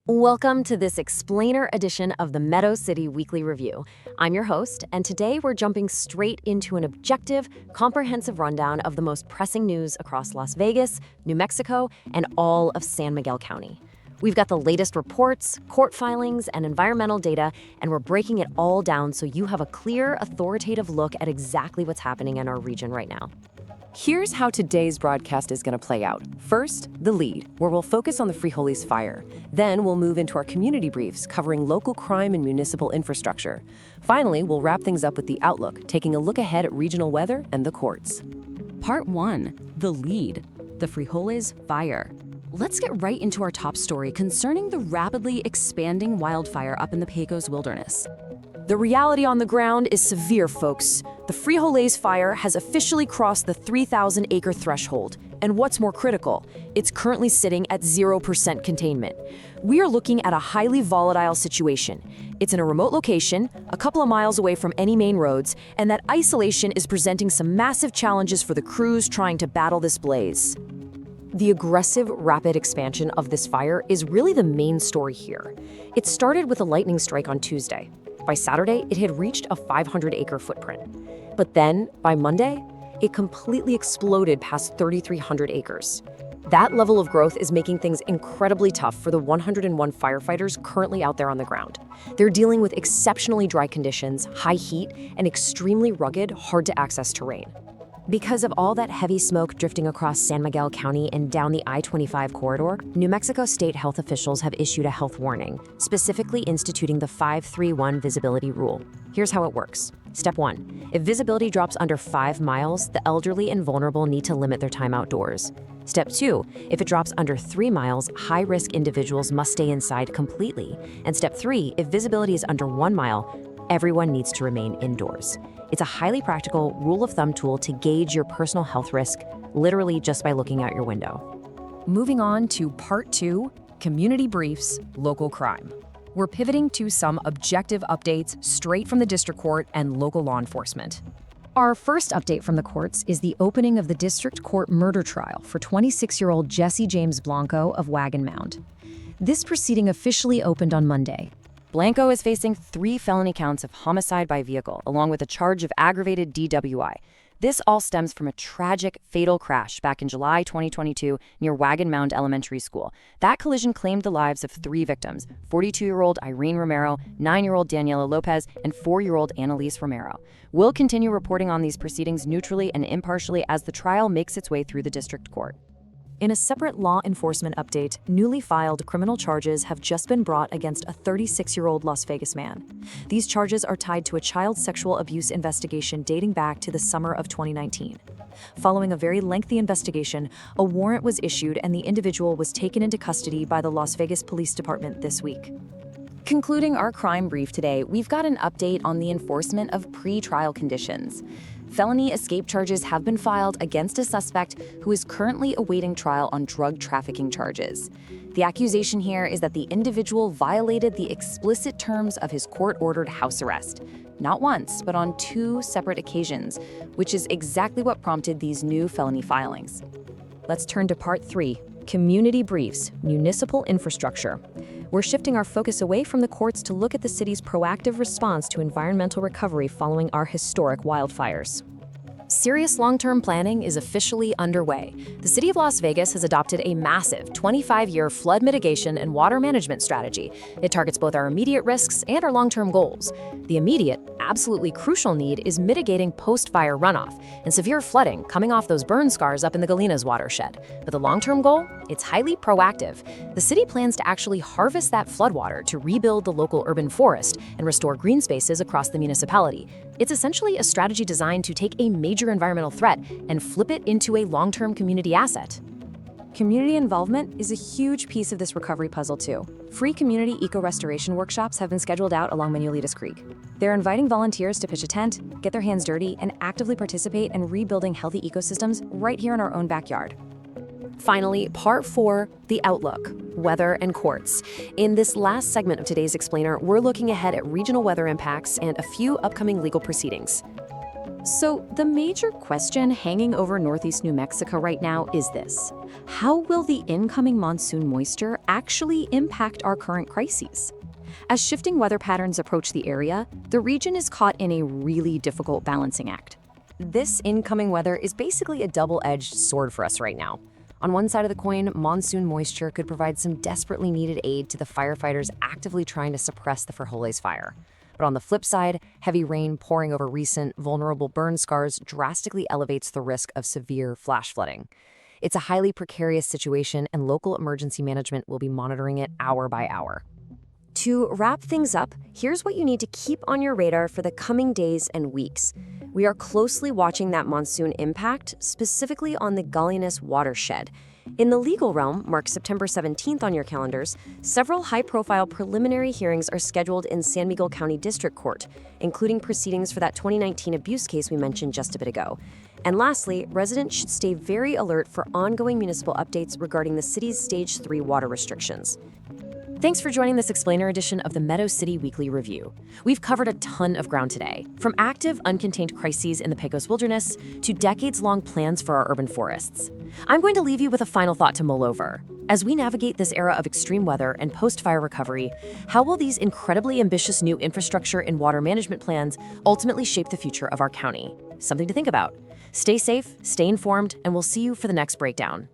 Welcome to this explainer edition of the Meadow City Weekly Review. I'm your host, and today we're jumping straight into an objective, comprehensive rundown of the most pressing news across Las Vegas, New Mexico, and all of San Miguel County. We've got the latest reports, court filings, and environmental data, and we're breaking it all down so you have a clear, authoritative look at exactly what's happening in our region right now. Here's how today's broadcast is going to play out. First, the lead, where we'll focus on the Frijoles Fire. Then we'll move into our community briefs, covering local crime and municipal infrastructure. Finally, we'll wrap things up with the outlook, taking a look ahead at regional weather and the courts. Part 1, the lead, the Frijoles Fire. Let's get right into our top story concerning the rapidly expanding wildfire up in the Pecos wilderness. The reality on the ground is severe, folks. The Frijoles Fire has officially crossed the 3,000-acre threshold. And what's more critical, it's currently sitting at 0% containment. We are looking at a highly volatile situation. It's in a remote location, a couple of miles away from any main roads, and that isolation is presenting some massive challenges for the crews trying to battle this blaze. The aggressive, rapid expansion of this fire is really the main story here. It started with a lightning strike on Tuesday. By Saturday, it had reached a 500-acre footprint. But then, by Monday, it completely exploded past 3,300 acres. That level of growth is making things incredibly tough for the 101 firefighters currently out there on the ground. They're dealing with exceptionally dry conditions, high heat, and extremely rugged, hard-to-access terrain. Because of all that heavy smoke drifting across San Miguel County and down the I-25 corridor, New Mexico state health officials have issued a health warning, specifically instituting the 5-3-1 visibility rule. Here's how it works. Step 1. If visibility drops under 5 miles, the elderly and vulnerable need to limit their time outdoors. Step 2. If it drops under 3 miles, high-risk individuals must stay inside completely. And Step 3. If visibility is under 1 mile, everyone needs to remain indoors. It's a highly practical rule of thumb tool to gauge your personal health risk, literally just by looking out your window. Moving on to Part 2, Community Briefs, Local Crime. We're pivoting to some objective updates straight from the district court and local law enforcement. Our first update from the courts is the opening of the district court murder trial for 26-year-old Jesse James Blanco of Wagon Mound. This proceeding officially opened on Monday. Blanco is facing 3 felony counts of homicide by vehicle, along with a charge of aggravated DWI. This all stems from a tragic, fatal crash back in July 2022 near Wagon Mound Elementary School. That collision claimed the lives of 3 victims, 42-year-old Irene Romero, 9-year-old Daniela Lopez, and 4-year-old Annalise Romero. We'll continue reporting on these proceedings neutrally and impartially as the trial makes its way through the district court. In a separate law enforcement update, newly filed criminal charges have just been brought against a 36-year-old Las Vegas man. These charges are tied to a child sexual abuse investigation dating back to the summer of 2019. Following a very lengthy investigation, a warrant was issued and the individual was taken into custody by the Las Vegas Police Department this week. Concluding our crime brief today, we've got an update on the enforcement of pre-trial conditions. Felony escape charges have been filed against a suspect who is currently awaiting trial on drug trafficking charges. The accusation here is that the individual violated the explicit terms of his court-ordered house arrest, not once, but on 2 separate occasions, which is exactly what prompted these new felony filings. Let's turn to Part 3, Community Briefs, Municipal Infrastructure. We're shifting our focus away from the courts to look at the city's proactive response to environmental recovery following our historic wildfires. Serious long-term planning is officially underway. The City of Las Vegas has adopted a massive 25-year flood mitigation and water management strategy. It targets both our immediate risks and our long-term goals. The immediate, absolutely crucial need is mitigating post-fire runoff and severe flooding coming off those burn scars up in the Galenas watershed. But the long-term goal? It's highly proactive. The city plans to actually harvest that floodwater to rebuild the local urban forest and restore green spaces across the municipality. It's essentially a strategy designed to take a major environmental threat and flip it into a long-term community asset. Community involvement is a huge piece of this recovery puzzle too. Free community eco-restoration workshops have been scheduled out along Manuelitas Creek. They're inviting volunteers to pitch a tent, get their hands dirty, and actively participate in rebuilding healthy ecosystems right here in our own backyard. Finally, Part 4, the outlook, weather and courts. In this last segment of today's explainer, we're looking ahead at regional weather impacts and a few upcoming legal proceedings. So, the major question hanging over northeast New Mexico right now is this: how will the incoming monsoon moisture actually impact our current crises? As shifting weather patterns approach the area, the region is caught in a really difficult balancing act. This incoming weather is basically a double-edged sword for us right now. On one side of the coin, monsoon moisture could provide some desperately needed aid to the firefighters actively trying to suppress the Frijoles Fire. But on the flip side, heavy rain pouring over recent, vulnerable burn scars drastically elevates the risk of severe flash flooding. It's a highly precarious situation, and local emergency management will be monitoring it hour by hour. To wrap things up, here's what you need to keep on your radar for the coming days and weeks. We are closely watching that monsoon impact, specifically on the Gullinas watershed. In the legal realm, mark September 17th on your calendars, several high-profile preliminary hearings are scheduled in San Miguel County District Court, including proceedings for that 2019 abuse case we mentioned just a bit ago. And lastly, residents should stay very alert for ongoing municipal updates regarding the city's Stage 3 water restrictions. Thanks for joining this explainer edition of the Meadow City Weekly Review. We've covered a ton of ground today, from active, uncontained crises in the Pecos wilderness to decades-long plans for our urban forests. I'm going to leave you with a final thought to mull over. As we navigate this era of extreme weather and post-fire recovery, how will these incredibly ambitious new infrastructure and water management plans ultimately shape the future of our county? Something to think about. Stay safe, stay informed, and we'll see you for the next breakdown.